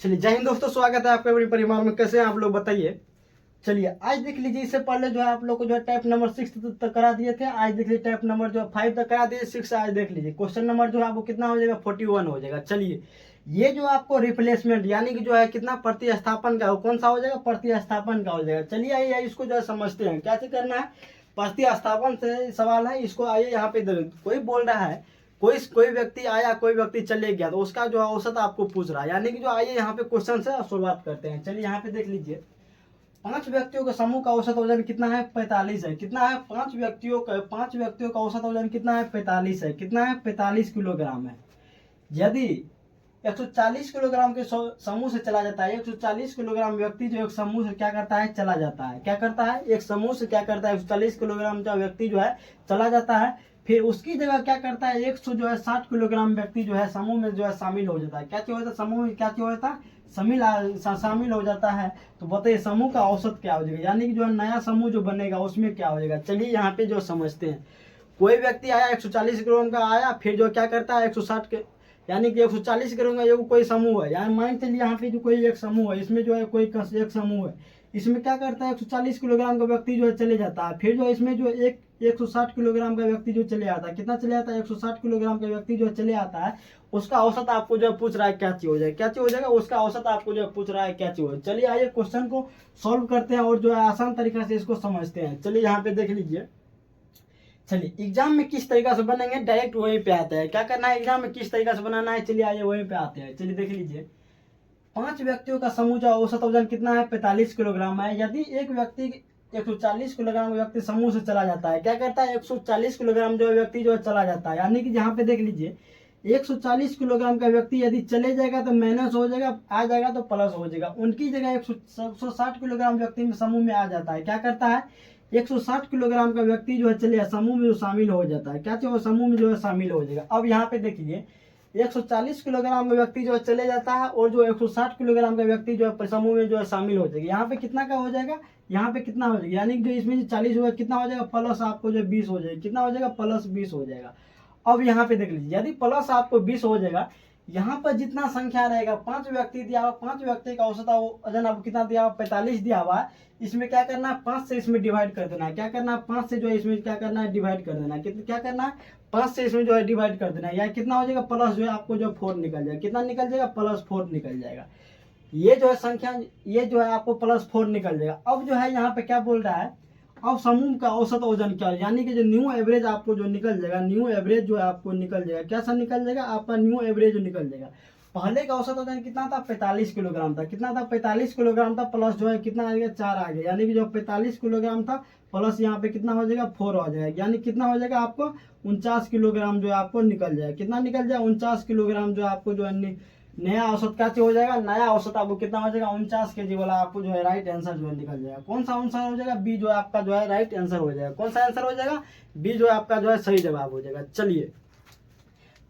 चलिए जय हिंद दोस्तों, स्वागत है आपका अपने परिवार में। कैसे हैं आप लोग बताइए। चलिए आज देख लीजिए, इससे पहले जो है आप लोग को जो है टैप नंबर 6 तक करा दिए थे। आज देख लीजिए टैप नंबर जो है 5 तक करा दिए, 6 आज देख लीजिए। क्वेश्चन नंबर जो है आपको कितना हो जाएगा, 41 हो जाएगा। चलिए ये जो आपको रिप्लेसमेंट यानी कि जो है कितना प्रतिस्थापन का हो, कौन सा हो जाएगा, प्रतिस्थापन का हो जाएगा। चलिए आइए इसको जो है समझते हैं कैसे करना है। प्रतिस्थापन से सवाल है, इसको आइए यहाँ पे कोई बोल रहा है कोई व्यक्ति आया, कोई व्यक्ति चले गया, तो उसका जो औसत आपको पूछ रहा है। यानी कि जो आइए यहाँ पे क्वेश्चन से शुरुआत करते हैं। चलिए यहाँ पे देख लीजिए, 5 व्यक्तियों के समूह का औसत वजन कितना है, 45 है। कितना है, 5 व्यक्तियों का औसत वजन कितना है, 45 है। कितना है, 45 किलोग्राम है। यदि 140 किलोग्राम के समूह से चला जाता है, 140 किलोग्राम व्यक्ति जो एक समूह से क्या करता है, चला जाता है। क्या करता है, एक समूह से क्या करता है, 140 किलोग्राम का व्यक्ति जो है चला जाता है। फिर उसकी जगह क्या करता है, 160 किलोग्राम व्यक्ति जो है समूह में जो है शामिल हो जाता है। क्या होता है, समूह में क्या होता है, शामिल हो जाता है। तो बताइए समूह का औसत क्या हो जाएगा, यानी कि जो है नया समूह जो बनेगा उसमें क्या हो जाएगा। चलिए यहाँ पे जो समझते हैं, कोई व्यक्ति आया 140 किलोग्राम का आया, फिर जो क्या करता है 160 के यानी कि 140 किलोग्राम का ये कोई समूह है। यानी मान चलिए यहाँ पे जो कोई एक समूह है, इसमें जो है कोई एक समूह है, इसमें क्या करता है 140 किलोग्राम का व्यक्ति जो है चले जाता है। फिर जो इसमें जो 160 किलोग्राम का व्यक्ति जो चले आता है, कितना चले आता है, 160 किलोग्राम का व्यक्ति जो चले आता है, उसका औसत आपको जो पूछ रहा है क्या चीज हो जाएगा, क्या चीज हो जाएगा, उसका औसत आपको जो पूछ रहा है क्या चीज हो। चलिए आइए क्वेश्चन को सॉल्व करते हैं और जो है आसान तरीका से इसको समझते हैं। चलिए यहाँ पे देख लीजिए। चलिए एग्जाम में किस तरीका से बनेंगे, डायरेक्ट वहीं पे आते हैं। क्या करना है, एग्जाम में किस तरीका से बनाना है, चलिए आइए वहीं पे आते हैं। चलिए देख लीजिए, 5 व्यक्तियों का समूह का औसत वजन कितना है, 45 किलोग्राम है। यदि एक व्यक्ति 140 किलोग्राम व्यक्ति समूह से चला जाता है, क्या करता है 140 किलोग्राम जो व्यक्ति जो है चला जाता है। यानी कि यहाँ पे देख लीजिए 140 किलोग्राम का व्यक्ति यदि चले जाएगा तो माइनस हो जाएगा, आ जाएगा तो प्लस हो जाएगा। उनकी जगह 160 किलोग्राम व्यक्ति में समूह में आ जाता है। क्या करता है, 160 किलोग्राम का व्यक्ति जो है चले समूह में जो शामिल हो जाता है। क्या चाहिए, समूह में जो है शामिल हो जाएगा। अब यहाँ पे देखिए 140 किलोग्राम का व्यक्ति जो है चले जाता है और जो 160 किलोग्राम का व्यक्ति जो है समूह में जो है शामिल हो जाएगा। यहाँ पे कितना का हो जाएगा, यहाँ पे कितना हो जाएगा, यानी कि जो इसमें जो 40 होगा कितना हो जाएगा, प्लस आपको जो 20 हो जाएगा। कितना हो जाएगा, प्लस 20 हो जाएगा। अब यहाँ पे देख लीजिए, यदि प्लस आपको 20 हो जाएगा, यहाँ पर जितना संख्या रहेगा, 5 व्यक्ति दिया हुआ, 5 व्यक्ति का औसत वजन आपको कितना दिया हुआ, 45 दिया हुआ है। इसमें क्या करना है, 5 से इसमें डिवाइड कर देना है। क्या करना है, 5 से जो है इसमें क्या करना है, डिवाइड कर देना है। क्या करना है, 5 से इसमें जो है डिवाइड कर देना है। या कितना हो जाएगा, प्लस जो है आपको जो 4 निकल जाएगा। कितना निकल जाएगा, प्लस 4 निकल जाएगा। ये जो है संख्या, ये जो है आपको प्लस 4 निकल जाएगा। अब जो है यहाँ पे क्या बोल रहा है, अब समूह का औसत वजन क्या है, यानी कि जो न्यू एवरेज आपको जो निकल जाएगा, न्यू एवरेज जो है आपको निकल जाएगा। कैसा निकल जाएगा, आपका न्यू एवरेज जो निकल जाएगा। पहले का औसत वजन कितना था, 45 किलोग्राम था। कितना था, 45 किलोग्राम था। प्लस जो है कितना आ गया, 4 आ गया। यानी कि जो 45 किलोग्राम था प्लस यहाँ पे कितना हो जाएगा, 4 आ जाएगा। यानी कितना हो जाएगा आपको 49 किलोग्राम जो है आपको निकल जाएगा। कितना निकल जाएगा, 49 किलोग्राम जो आपको जो है नया औसत क्या हो जाएगा, नया औसत आपको कितना हो जाएगा, 49 kg वाला आपको जो है राइट आंसर जो है निकल जाएगा। कौन सा आंसर हो जाएगा, बी जो है आपका जो है राइट आंसर हो जाएगा। कौन सा आंसर हो जाएगा, बी जो है आपका जो है सही जवाब हो जाएगा। चलिए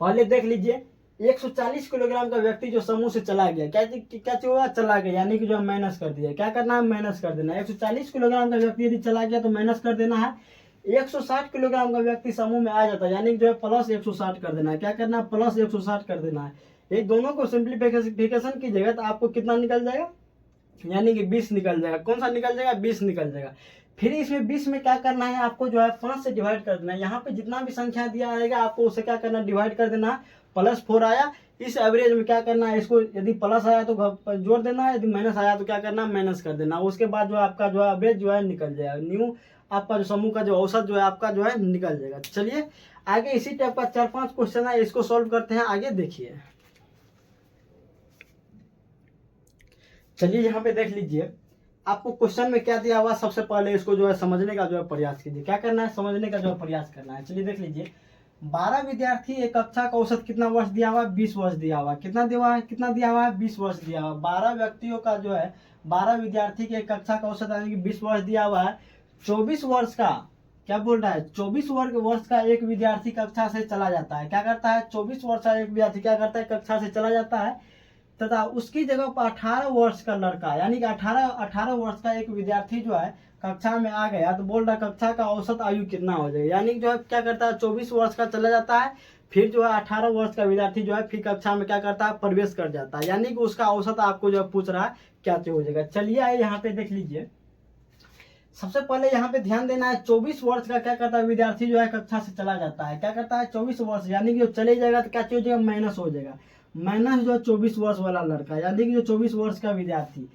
पहले देख लीजिए, 140 किलोग्राम का व्यक्ति जो समूह से चला गया, क्या हुआ, चला गया, यानी कि जो है माइनस कर दिया। क्या करना है, माइनस कर देना है। 140 किलोग्राम का व्यक्ति यदि चला गया तो माइनस कर देना है। 160 किलोग्राम का व्यक्ति समूह में आ जाता है, यानी कि जो है प्लस 160 कर देना है। क्या करना है, प्लस 160 कर देना है। ये दोनों को सिंप्लीफिकेशन कीजिएगा तो आपको कितना निकल जाएगा, यानी कि 20 निकल जाएगा। कौन सा निकल जाएगा, 20 निकल जाएगा। फिर इसमें 20 में क्या करना है, आपको जो है 5 से डिवाइड कर देना है। यहाँ पे जितना भी संख्या दिया रहेगा आपको उसे क्या करना है, डिवाइड कर देना है। प्लस 4 आया, इस एवरेज में क्या करना है, इसको यदि प्लस आया तो जोड़ देना है, यदि माइनस आया तो क्या करना है, माइनस कर देना। उसके बाद जो आपका जो है एवरेज जो है निकल जाएगा। न्यू आपका जो समूह का जो औसत जो है आपका जो है निकल जाएगा। चलिए आगे इसी टाइप का 4-5 क्वेश्चन है, इसको सोल्व करते हैं। आगे देखिए, चलिए यहाँ पे देख लीजिए, आपको क्वेश्चन में क्या दिया हुआ, सबसे पहले इसको जो है समझने का जो है प्रयास कीजिए। क्या करना है, समझने का जो है प्रयास करना है। चलिए देख लीजिए, 12 विद्यार्थी एक कक्षा का औसत कितना वर्ष दिया हुआ है, 20 वर्ष दिया हुआ है। कितना दिया हुआ है, कितना दिया हुआ है, 20 वर्ष दिया हुआ है। 12 व्यक्तियों का जो है 12 विद्यार्थी के कक्षा का औसत यानी कि 20 वर्ष दिया हुआ है। 24 वर्ष का क्या बोल रहा है, 24 वर्ष का एक विद्यार्थी कक्षा से चला जाता है। क्या करता है, 24 वर्ष का एक विद्यार्थी क्या करता है, कक्षा से चला जाता है, तथा उसकी जगह पर 18 वर्ष का लड़का यानी कि 18 वर्ष का एक विद्यार्थी जो है कक्षा में आ गया, तो बोल रहा है कक्षा का औसत आयु कितना हो जाएगा। यानी कि जो है क्या करता है, 24 वर्ष का चला जाता है, फिर जो है 18 वर्ष का विद्यार्थी जो है फिर कक्षा में क्या करता है, प्रवेश कर जाता है, यानी कि उसका औसत आपको जो है पूछ रहा है क्या हो जाएगा। चलिए आइए यहाँ पे देख लीजिए। सबसे पहले यहाँ पे ध्यान देना है, 24 वर्ष का क्या करता है विद्यार्थी जो है कक्षा से चला जाता है, क्या करता है 24 वर्ष, यानी कि जो चले जाएगा तो क्या हो जाएगा, माइनस हो जाएगा, माइनस जो 24 वर्ष वाला लड़का, यानी कि जो 24 वर्ष का विद्यार्थी।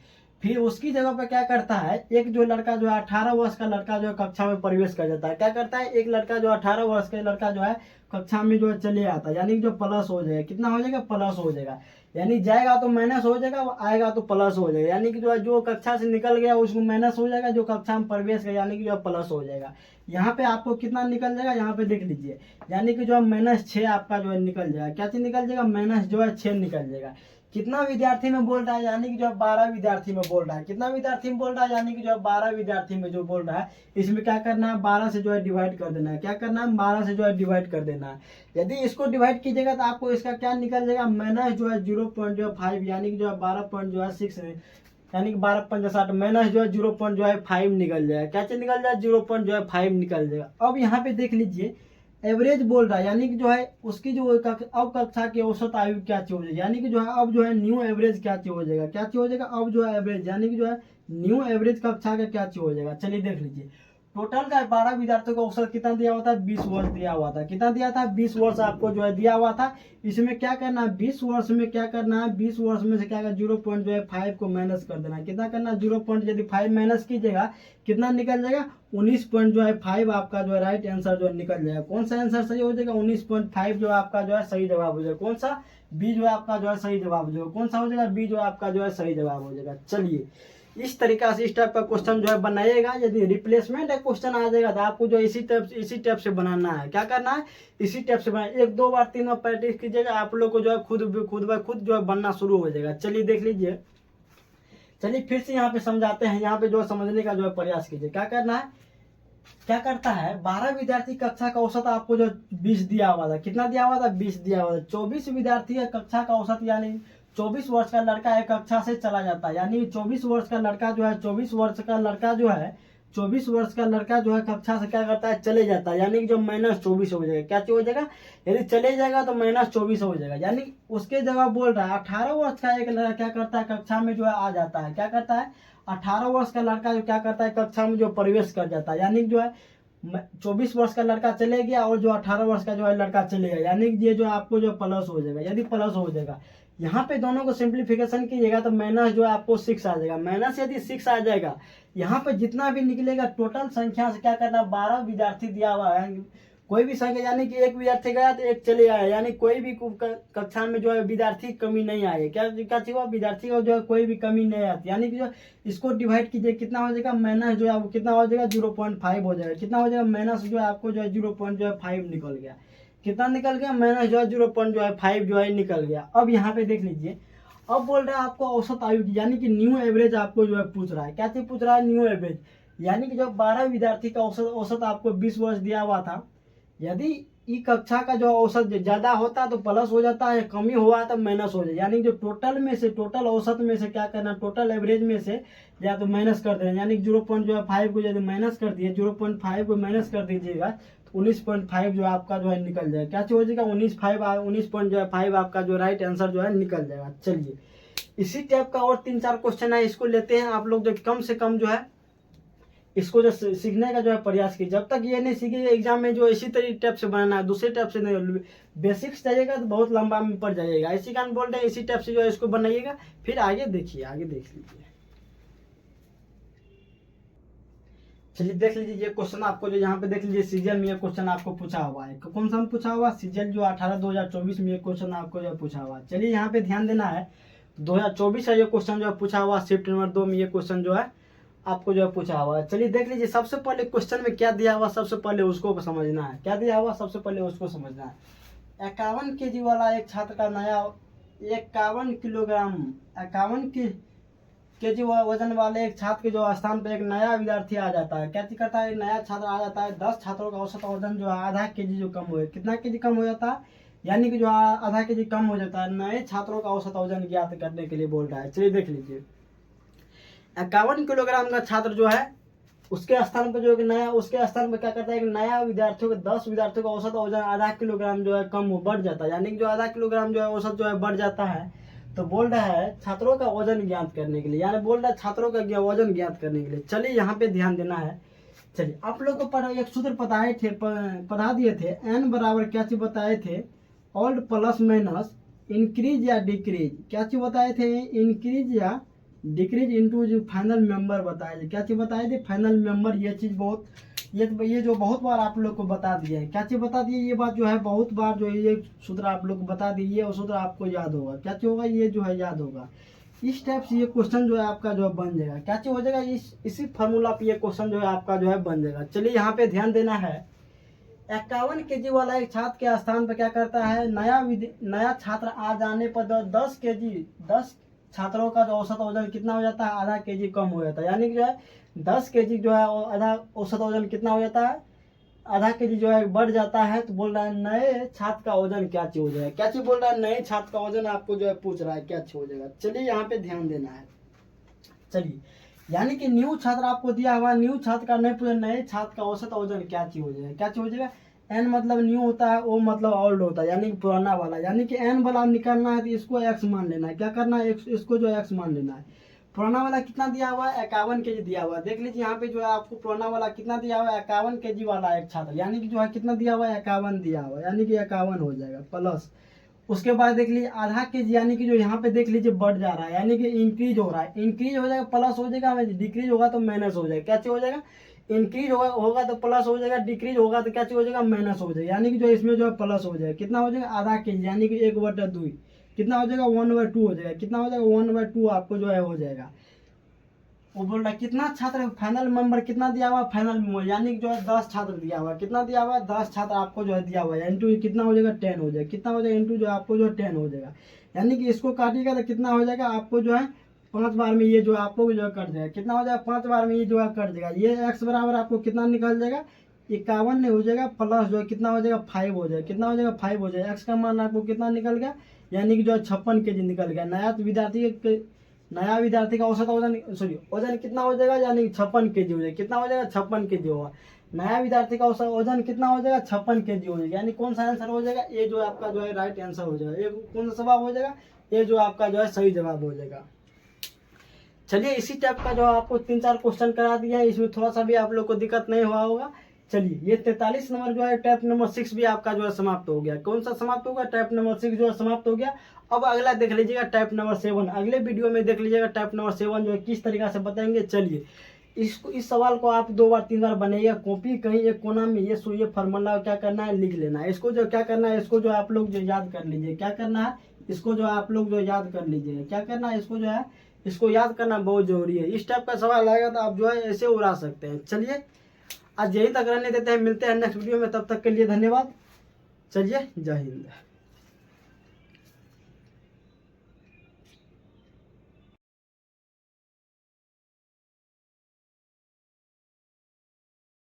फिर उसकी जगह पर क्या करता है, एक जो लड़का जो है 18 वर्ष का लड़का जो है कक्षा में प्रवेश कर जाता है, क्या करता है, एक लड़का जो 18 वर्ष का लड़का जो है कक्षा में जो है चले आता है, यानी कि जो प्लस हो जाएगा, कितना हो जाएगा, प्लस हो जाएगा, यानी जाएगा तो माइनस हो जाएगा, आएगा तो प्लस हो जाएगा, यानी कि जो है जो कक्षा से निकल गया उसको माइनस हो जाएगा, जो कक्षा में प्रवेश किया यानी कि जो प्लस हो जाएगा। यहाँ पे आपको कितना निकल जाएगा, यहाँ पे देख लीजिए, यानी कि जो है -6 आपका जो है निकल जाएगा, क्या चीज निकल जाएगा, माइनस जो है 6 निकल जाएगा। कितना विद्यार्थी में बोल रहा है, यानी कि जो है 12 विद्यार्थी में बोल रहा है, कितना विद्यार्थी में बोल रहा है, यानी कि जो है 12 विद्यार्थी में जो बोल रहा है, इसमें क्या करना है, 12 से जो है डिवाइड कर देना है, क्या करना है, 12 से जो है डिवाइड कर देना है। यदि इसको डिवाइड कीजिएगा तो आपको इसका क्या निकल जाएगा, माइनस जो है 0.5, यानी कि जो है 12.6, यानी कि 12×5 माइनस जो है 0.5 निकल जाएगा, क्या चीज निकल जाएगा, 0.5 निकल जाएगा। अब यहाँ पे देख लीजिए, एवरेज बोल रहा है, यानी कि जो है उसकी जो अब कक्षा की औसत आयु क्या चीज हो जाएगा, यानी कि जो है अब जो है न्यू एवरेज क्या चीज हो जाएगा, क्या चीज हो जाएगा, अब जो है एवरेज, यानी कि जो है न्यू एवरेज कक्षा का क्या चीज हो जाएगा। चलिए देख लीजिए, टोटल का 12 विद्यार्थियों को औसत कितना दिया हुआ था, 20 वर्ष दिया हुआ था, कितना दिया था, 20 वर्ष आपको जो है दिया हुआ था। इसमें क्या करना है, 20 वर्ष में क्या करना है, 20 वर्ष में से क्या करना, 0.5 को माइनस कर देना, कितना करना, 0.5 माइनस कीजिएगा कितना निकल जाएगा, 19.5 आपका जो है राइट आंसर जो है निकल जाएगा। कौन सा आंसर सही हो जाएगा, 19.5 जो आपका जो है सही जवाब हो जाएगा। कौन सा, बी जो है आपका जो है सही जवाब हो जाएगा। कौन सा हो जाएगा, बी जो आपका जो है सही जवाब हो जाएगा। चलिए इस तरीका से इस टाइप का क्वेश्चन जो है बनाइएगा। यदि रिप्लेसमेंट का क्वेश्चन आ जाएगा तो आपको जो इसी टाइप से बनाना है, क्या करना है, इसी टाइप से बनाना, 1 2 बार 3 बार प्रैक्टिस कीजिएगा, आप लोग को जो है खुद ब खुद जो है बनना शुरू हो जाएगा। चलिए देख लीजिए, चलिए फिर से यहाँ पे समझाते हैं, यहाँ पे जो समझने का जो है प्रयास कीजिए। क्या करना है, क्या करता है, 12 विद्यार्थी कक्षा का औसत आपको जो 20 दिया हुआ था, कितना दिया हुआ था, 20 दिया हुआ था। 24 विद्यार्थी है कक्षा का औसत, यानी 24 वर्ष का लड़का है कक्षा से चला जाता है, यानी 24 वर्ष का लड़का जो है 24 वर्ष का लड़का जो है 24 वर्ष का लड़का जो है कक्षा से क्या करता है, चले जाता है, यानी कि जो -24 हो जाएगा, क्या हो जाएगा, यदि चले जाएगा तो -24 हो जाएगा। यानी उसके जगह बोल रहा है 18 वर्ष का एक लड़का क्या करता है, कक्षा में जो है आ जाता है, क्या करता है, 18 वर्ष का लड़का जो क्या करता है, कक्षा में जो प्रवेश कर जाता है, यानी जो है 24 वर्ष का लड़का चले गया और जो 18 वर्ष का जो है लड़का चले गया, यानी ये जो आपको जो प्लस हो जाएगा। यदि प्लस हो जाएगा, यहाँ पे दोनों को सिंप्लीफिकेशन कीजिएगा तो माइनस जो है आपको 6 आ जाएगा। माइनस यदि 6 आ जाएगा, यहाँ पे जितना भी निकलेगा टोटल संख्या से क्या करना, 12 विद्यार्थी दिया हुआ है, कोई भी संख्या, यानी कि एक विद्यार्थी गया तो एक चले आया, यानी कोई भी कक्षा में जो है विद्यार्थी कमी नहीं आई, क्या चाहिए, विद्यार्थी को जो है कोई भी कमी नहीं आती, यानी कि जो इसको डिवाइड कीजिए कितना हो जाएगा, माइनस जो है आपको कितना हो जाएगा, 0.5 हो जाएगा। कितना हो जाएगा, माइनस जो है आपको जो है 0.5 निकल गया, कितना निकल गया, माइनस जो है 0.5 जो है निकल गया। अब यहाँ पे देख लीजिए, अब बोल रहा है आपको औसत आयु की, यानी कि न्यू एवरेज आपको जो है पूछ रहा है, क्या चीज पूछ रहा है, न्यू एवरेज, यानी कि जब 12 विद्यार्थी का औसत आपको 20 वर्ष दिया हुआ था, यदि ई कक्षा का जो औसत ज्यादा होता तो प्लस हो जाता है, कमी हुआ तो माइनस हो जाए, यानी जो टोटल में से, टोटल औसत में से क्या करना, टोटल एवरेज में से या तो माइनस कर देना, यानी 0.5 को यदि माइनस कर दिए, 0.5 को माइनस कर दीजिएगा तो 19.5 जो आपका जो है निकल जाएगा, क्या हो जाएगा, 19.5 आपका जो राइट आंसर जो है निकल जाएगा। चलिए इसी टाइप का और 3 4 क्वेश्चन है, इसको लेते हैं। आप लोग जो कम से कम जो है इसको जो सीखने का जो है प्रयास कीजिए। जब तक ये नहीं सीखेंगे एग्जाम में जो इसी तरीके टाइप से बनाना है, दूसरे टाइप से नहीं, बेसिक्स जाइएगा तो बहुत लंबा में पड़ जाइएगा। इसी कारण बोल रहे हैं इसी टाइप से जो है इसको बनाइएगा, फिर आगे देखिए, आगे देख लीजिए। चलिए देख लीजिए, ये क्वेश्चन आपको जो यहाँ पे देख लीजिए, सीजन में ये क्वेश्चन आपको पूछा हुआ है, कौन सा पूछा हुआ, सीजन जो 18-2024 में ये क्वेश्चन आपको जो पूछा हुआ है। चलिए यहाँ पे ध्यान देना है, 2024 है ये क्वेश्चन जो है पूछा हुआ, शिफ्ट नंबर 2 में ये क्वेश्चन जो है आपको जो है पूछा हुआ है। चलिए देख लीजिए, सबसे पहले क्वेश्चन में क्या दिया हुआ, सबसे पहले उसको समझना है, क्या दिया हुआ सबसे पहले उसको समझना है। 51 kg वाला एक छात्र का नया 51 किलोग्राम 51 kg वजन वाले एक छात्र के जो स्थान पे एक नया विद्यार्थी आ जाता है, क्या करता है, नया छात्र आ जाता है, 10 छात्रों का औसत वजन जो है आधा kg जो कम हो, कितना kg कम हो जाता है, यानी कि जो आधा kg कम हो जाता है। नए छात्रों का औसत वजन ज्ञात करने के लिए बोल रहा है। चलिए देख लीजिए, 51 किलोग्राम का छात्र जो है उसके स्थान पर जो है नया, उसके स्थान पर क्या करता है कि नया विद्यार्थियों के 10 विद्यार्थियों का औसत वजन आधा किलोग्राम जो है कम बढ़ जाता है, यानी कि जो आधा किलोग्राम जो है औसत जो है बढ़ जाता है। तो बोल रहा है छात्रों का वजन ज्ञात करने के लिए, यानी बोल रहा है छात्रों का वजन ज्ञात करने के लिए। चलिए यहाँ पे ध्यान देना है। चलिए आप लोग को एक सूत्र पढ़ा दिए थे, एन बराबर क्या चीज बताए थे, ओल्ड प्लस माइनस इंक्रीज या डिक्रीज, क्या चीज बताए थे, इंक्रीज या डिक्रीज इनटू जो फाइनल मेंबर बताए थे, क्या चीज बताए थे, फाइनल मेंबर। ये चीज बहुत ये जो बहुत बार आप लोग को बता दिए है, क्या चीज बता दिए, ये बात जो है बहुत बार जो ये सूत्र आप लोग को बता दिए, वो सूत्र आपको याद होगा, क्या चीज होगा, ये जो है याद होगा। इस टाइप से ये क्वेश्चन जो है आपका जो है बन जाएगा, क्या चीज हो जाएगा, इसी फार्मूला पे ये क्वेश्चन जो है आपका जो है बन जाएगा। चलिए यहाँ पे ध्यान देना है। 51 केजी वाला एक छात्र के स्थान पर क्या करता है, नया छात्र आ जाने पर 10 छात्रों का जो औसत वजन कितना हो जाता है, आधा केजी कम हो जाता है, यानी कि जो है 10 केजी जो है आधा औसत वजन कितना हो जाता है, आधा केजी जो है बढ़ जाता है। तो बोल रहा है नए छात्र का वजन क्या चीज हो जाएगा, क्या चीज बोल रहा है, नए छात्र का वजन आपको जो है पूछ रहा है क्या चीज हो जाएगा। चलिए यहाँ पे ध्यान देना है। चलिए यानी कि न्यू छात्र आपको दिया हुआ, न्यू छात्र का नहीं पूछा, नए छात्र का औसत वजन क्या चीज हो जाएगा, क्या चीज हो जाएगा, एन मतलब न्यू होता है, ओ मतलब ओल्ड होता है, यानी कि पुराना वाला, यानी कि एन वाला निकालना है तो इसको एक्स मान लेना है, क्या करना है, इसको जो एक्स मान लेना है। पुराना वाला कितना दिया हुआ है, 51 केजी दिया हुआ है। देख लीजिए यहाँ पे जो है आपको पुराना वाला कितना दिया हुआ है, 51 केजी वाला एक छात्र, यानी कि जो है कितना दिया हुआ है, 51 दिया हुआ है, यानी कि 51 हो जाएगा प्लस। उसके बाद देख लीजिए आधा केजी, यानी कि जो यहाँ पे देख लीजिए बढ़ जा रहा है, यानी कि इंक्रीज हो रहा है, इंक्रीज हो जाएगा प्लस हो जाएगा, डिक्रीज होगा तो माइनस हो जाएगा, क्या चीज हो जाएगा, इंक्रीज होगा तो प्लस हो जाएगा, डिक्रीज होगा तो क्या चीज हो जाएगा, माइनस हो जाएगा, यानी कि जो इसमें जो है प्लस हो जाएगा, कितना हो जाएगा, आधा केजी, यानी कि 1/2 कितना हो जाएगा, 1/2 हो जाएगा, कितना हो जाएगा, 1/2 आपको जो है हो जाएगा। वो बोल रहा है कितना छात्र, फाइनल मेंबर कितना दिया हुआ, फाइनल मेंबर यानी कि जो है 10 छात्र दिया हुआ, कितना दिया हुआ है, 10 छात्र आपको जो है दिया हुआ है, इंटू कितना हो जाएगा, 10 हो जाएगा, कितना हो जाएगा, इंटू जो आपको जो 10 हो जाएगा, यानी कि इसको काटिएगा तो कितना हो जाएगा, आपको जो है 5 बार में ये जो आपको जो है कट जाएगा, कितना हो जाएगा, 5 बार में ये जो है कट जाएगा। ये एक्स बराबर आपको कितना निकल जाएगा, 51 हो जाएगा, प्लस जो है कितना हो जाएगा, 5 हो जाएगा, कितना हो जाएगा, 5 हो जाएगा। एक्स का मान आपको कितना निकल गया, यानी कि जो है 56 केजी निकल गया। नया विद्यार्थी का औसत वजन कितना हो जाएगा, यानी 56 केजी हो जाएगा, कितना हो जाएगा, 56 केजी होगा। नया विद्यार्थी का औसत वजन कितना हो जाएगा, 56 केजी हो जाएगा, यानी कौन सा आंसर हो जाएगा, ये जो आपका जो है राइट आंसर हो जाएगा। ये कौन सा जवाब हो जाएगा, ये जो आपका जो है सही जवाब हो जाएगा। चलिए इसी टाइप का जो आपको 3-4 क्वेश्चन करा दिया है, इसमें थोड़ा सा भी आप लोग को दिक्कत नहीं हुआ होगा। चलिए ये 43 नंबर जो है टाइप नंबर 6 भी आपका जो है समाप्त हो गया। कौन सा समाप्त होगा, टाइप नंबर 6 जो है समाप्त हो गया। अब अगला देख लीजिएगा टाइप नंबर 7, अगले वीडियो में देख लीजिएगा टाइप नंबर 7 जो है किस तरीका से बताएंगे। चलिए इस सवाल को आप 2 बार 3 बार बनाइएगा, कॉपी कहीं एक कोना में ये फार्मूला क्या करना है, लिख लेना है। इसको जो क्या करना है, इसको जो आप लोग जो याद कर लीजिए, क्या करना है, इसको जो आप लोग जो याद कर लीजिए, क्या करना है, इसको जो है इसको याद करना बहुत जरूरी है। इस टाइप का सवाल आएगा तो आप जो है ऐसे उड़ा सकते हैं। चलिए आज यहीं तक रहने देते हैं, मिलते हैं नेक्स्ट वीडियो में, तब तक के लिए धन्यवाद। चलिए जय हिंद।